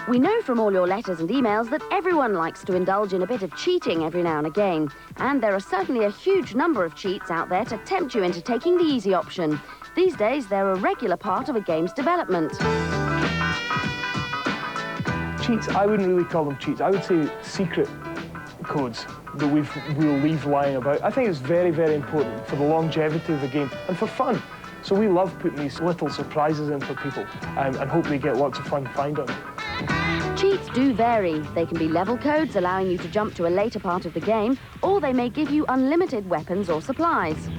We know from all your letters and emails that everyone likes to indulge in a bit of cheating every now and again. And there are certainly a huge number of cheats out there to tempt you into taking the easy option. These days, they're a regular part of a game's development. Cheats, I wouldn't really call them cheats. I would say secret codes that we'll leave lying about. I think it's very, very important for the longevity of the game and for fun. So we love putting these little surprises in for people and hope they get lots of fun finding them. Cheats do vary. They can be level codes allowing you to jump to a later part of the game, or they may give you unlimited weapons or supplies.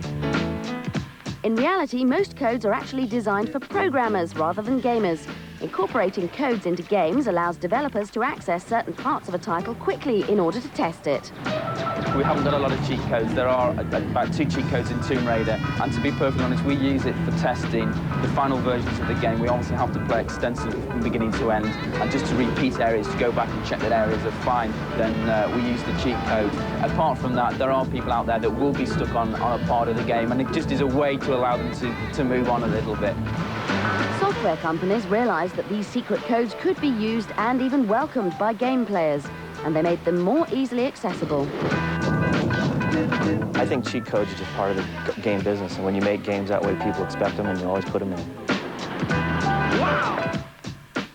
In reality, most codes are actually designed for programmers rather than gamers. Incorporating codes into games allows developers to access certain parts of a title quickly in order to test it. We haven't got a lot of cheat codes. There are about 2 cheat codes in Tomb Raider, and to be perfectly honest, we use it for testing the final versions of the game. We obviously have to play extensively from beginning to end, and just to repeat areas, to go back and check that areas are fine, then we use the cheat code. Apart from that, there are people out there that will be stuck on a part of the game, and it just is a way to allow them to move on a little bit. Software companies realised that these secret codes could be used and even welcomed by game players, and they made them more easily accessible. I think cheat codes are just part of the game business, and when you make games that way, people expect them, and you always put them in. Wow!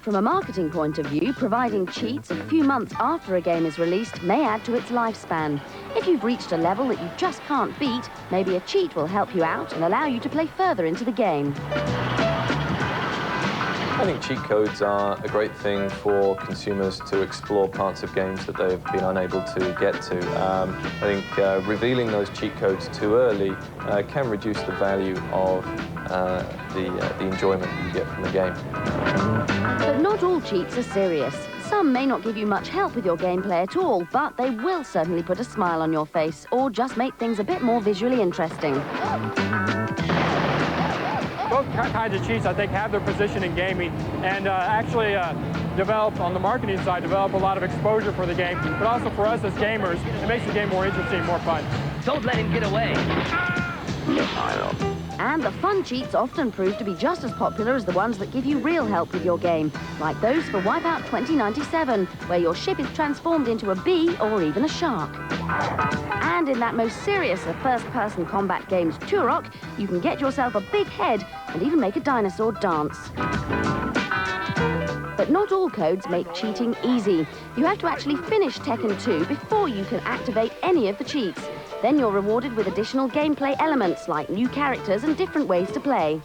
From a marketing point of view, providing cheats a few months after a game is released may add to its lifespan. If you've reached a level that you just can't beat, maybe a cheat will help you out and allow you to play further into the game. I think cheat codes are a great thing for consumers to explore parts of games that they've been unable to get to. I think revealing those cheat codes too early can reduce the value of the enjoyment that you get from the game. But not all cheats are serious. Some may not give you much help with your gameplay at all, but they will certainly put a smile on your face or just make things a bit more visually interesting. Both kinds of cheats, I think, have their position in gaming and actually develop, on the marketing side, develop a lot of exposure for the game, but also for us as gamers, it makes the game more interesting, more fun. Don't let him get away. And the fun cheats often prove to be just as popular as the ones that give you real help with your game, like those for Wipeout 2097, where your ship is transformed into a bee or even a shark. And in that most serious of first-person combat games, Turok, you can get yourself a big head and even make a dinosaur dance. But not all codes make cheating easy. You have to actually finish Tekken 2 before you can activate any of the cheats. Then you're rewarded with additional gameplay elements like new characters and different ways to play.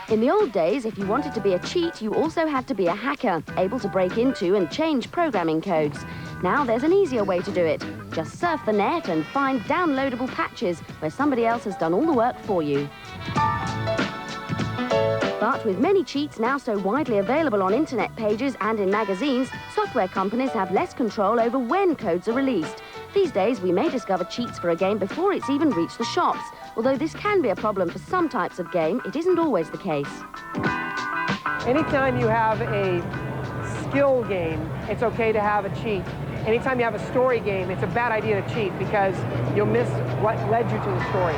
In the old days, if you wanted to be a cheat, you also had to be a hacker, able to break into and change programming codes. Now there's an easier way to do it. Just surf the net and find downloadable patches where somebody else has done all the work for you. But with many cheats now so widely available on internet pages and in magazines, software companies have less control over when codes are released. These days, we may discover cheats for a game before it's even reached the shops. Although this can be a problem for some types of game, it isn't always the case. Anytime you have a skill game, it's okay to have a cheat. Anytime you have a story game, it's a bad idea to cheat because you'll miss what led you to the story.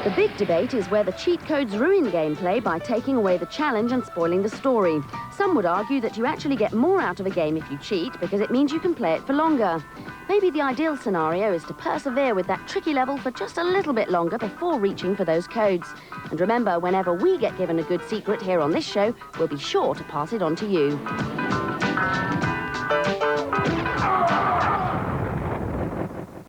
The big debate is whether cheat codes ruin gameplay by taking away the challenge and spoiling the story. Some would argue that you actually get more out of a game if you cheat because it means you can play it for longer. Maybe the ideal scenario is to persevere with that tricky level for just a little bit longer before reaching for those codes. And remember, whenever we get given a good secret here on this show, we'll be sure to pass it on to you.